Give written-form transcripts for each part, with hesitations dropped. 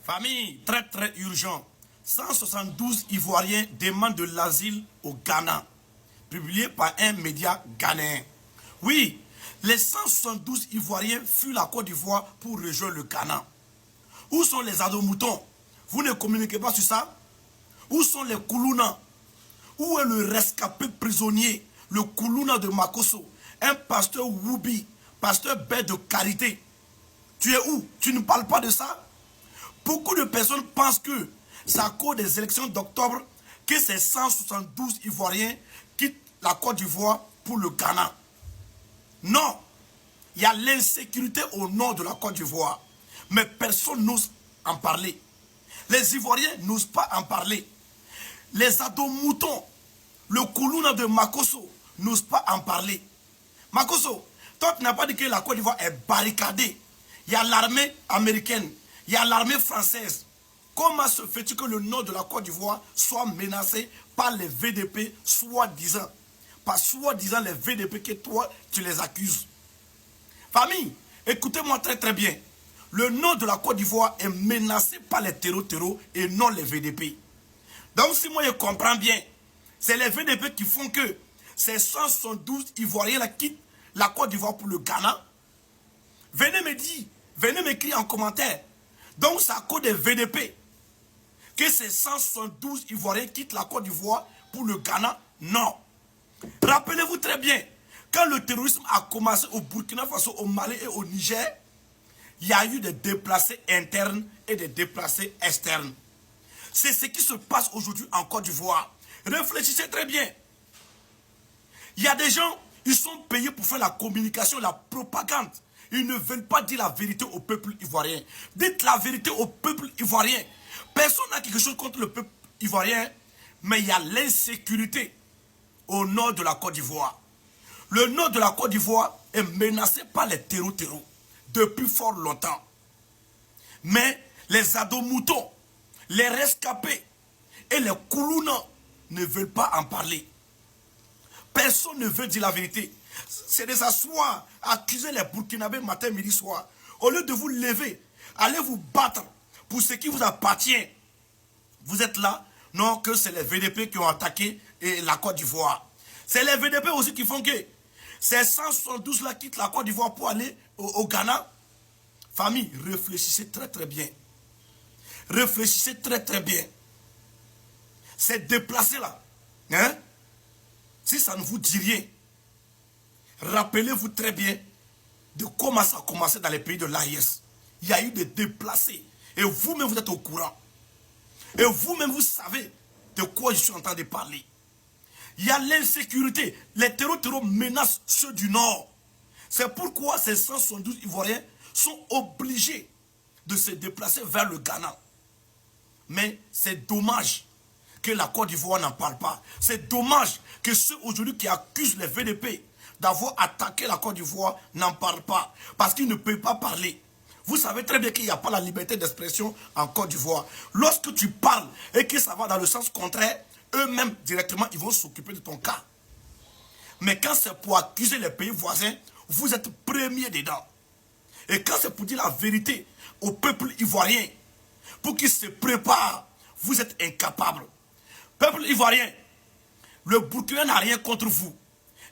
Famille, très urgent. 172 Ivoiriens demandent de l'asile au Ghana. Publié par un média ghanéen. Oui, les 172 Ivoiriens fuient la Côte d'Ivoire pour rejoindre le Ghana. Où sont les ados-moutons? Vous ne communiquez pas sur ça? Où sont les Koulouna? Où est le rescapé prisonnier, le Koulouna de Makosso, un pasteur Woubi, pasteur bête de carité? Tu es où? Tu ne parles pas de ça? Beaucoup de personnes pensent que c'est à cause des élections d'octobre que ces 172 Ivoiriens quittent la Côte d'Ivoire pour le Ghana. Non, il y a l'insécurité au nord de la Côte d'Ivoire. Mais personne n'ose en parler. Les Ivoiriens n'osent pas en parler. Les ados-moutons, le Koulouna de Makosso, n'osent pas en parler. Makosso, toi tu n'as pas dit que la Côte d'Ivoire est barricadée. Il y a l'armée américaine, il y a l'armée française. Comment se fait-il que le nord de la Côte d'Ivoire soit menacé par les VDP soi-disant? Par soi-disant les VDP que toi tu les accuses. Famille, écoutez-moi très bien. Le nord de la Côte d'Ivoire est menacé par les terreaux et non les VDP. Donc si moi je comprends bien, c'est les VDP qui font que ces 172 Ivoiriens là quittent la Côte d'Ivoire pour le Ghana. Venez me dire, venez m'écrire en commentaire. Donc c'est à cause des VDP que ces 172 Ivoiriens quittent la Côte d'Ivoire pour le Ghana? Non. Rappelez-vous très bien, quand le terrorisme a commencé au Burkina Faso, au Mali et au Niger, il y a eu des déplacés internes et des déplacés externes. C'est ce qui se passe aujourd'hui en Côte d'Ivoire. Réfléchissez très bien. Il y a des gens, ils sont payés pour faire la communication, la propagande. Ils ne veulent pas dire la vérité au peuple ivoirien. Dites la vérité au peuple ivoirien. Personne n'a quelque chose contre le peuple ivoirien, mais il y a l'insécurité au nord de la Côte d'Ivoire. Le nord de la Côte d'Ivoire est menacé par les terreaux depuis fort longtemps. Mais les ados-moutons, les rescapés et les Koulouna ne veulent pas en parler. Personne ne veut dire la vérité. C'est de s'asseoir, accuser les Burkinabés matin, midi, soir. Au lieu de vous lever, allez vous battre pour ce qui vous appartient. Vous êtes là, non que c'est les VDP qui ont attaqué la Côte d'Ivoire. C'est les VDP aussi qui font que ces 172 là quittent la Côte d'Ivoire pour aller au Ghana. Famille, réfléchissez très bien. Réfléchissez très bien. Ces déplacés là, hein? Si ça ne vous dit rien, rappelez-vous très bien de comment ça a commencé dans les pays de l'AIS. Il y a eu des déplacés. Et vous-même, vous êtes au courant. Et vous-même, vous savez de quoi je suis en train de parler. Il y a l'insécurité. Les terreaux menacent ceux du Nord. C'est pourquoi ces 172 Ivoiriens sont obligés de se déplacer vers le Ghana. Mais c'est dommage que la Côte d'Ivoire n'en parle pas. C'est dommage que ceux aujourd'hui qui accusent les VDP d'avoir attaqué la Côte d'Ivoire n'en parlent pas. Parce qu'ils ne peuvent pas parler. Vous savez très bien qu'il n'y a pas la liberté d'expression en Côte d'Ivoire. Lorsque tu parles et que ça va dans le sens contraire, eux-mêmes directement ils vont s'occuper de ton cas. Mais quand c'est pour accuser les pays voisins, vous êtes premiers dedans. Et quand c'est pour dire la vérité au peuple ivoirien, pour qu'il se prépare, vous êtes incapables. Peuple ivoirien, le Burkina n'a rien contre vous.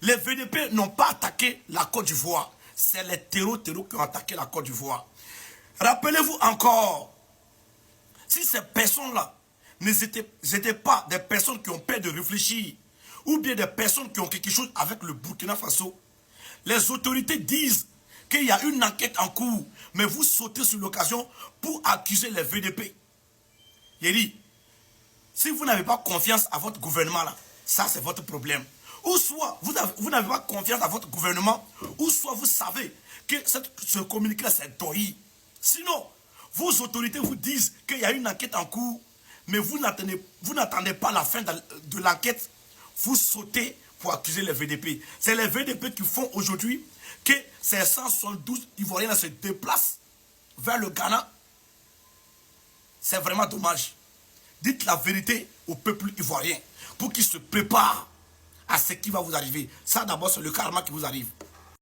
Les VDP n'ont pas attaqué la Côte d'Ivoire. C'est les terreaux qui ont attaqué la Côte d'Ivoire. Rappelez-vous encore, si ces personnes-là n'étaient pas des personnes qui ont peur de réfléchir, ou bien des personnes qui ont quelque chose avec le Burkina Faso, les autorités disent qu'il y a une enquête en cours, mais vous sautez sur l'occasion pour accuser les VDP. Il dit, si vous n'avez pas confiance à votre gouvernement, là, ça c'est votre problème. Ou soit vous n'avez pas confiance à votre gouvernement, ou soit vous savez que ce communiqué-là c'est doyi. Sinon, vos autorités vous disent qu'il y a une enquête en cours, mais vous n'attendez pas la fin de l'enquête, vous sautez pour accuser les VDP. C'est les VDP qui font aujourd'hui que ces 172 Ivoiriens se déplacent vers le Ghana. C'est vraiment dommage. Dites la vérité au peuple ivoirien pour qu'il se prépare à ce qui va vous arriver. Ça d'abord c'est le karma qui vous arrive.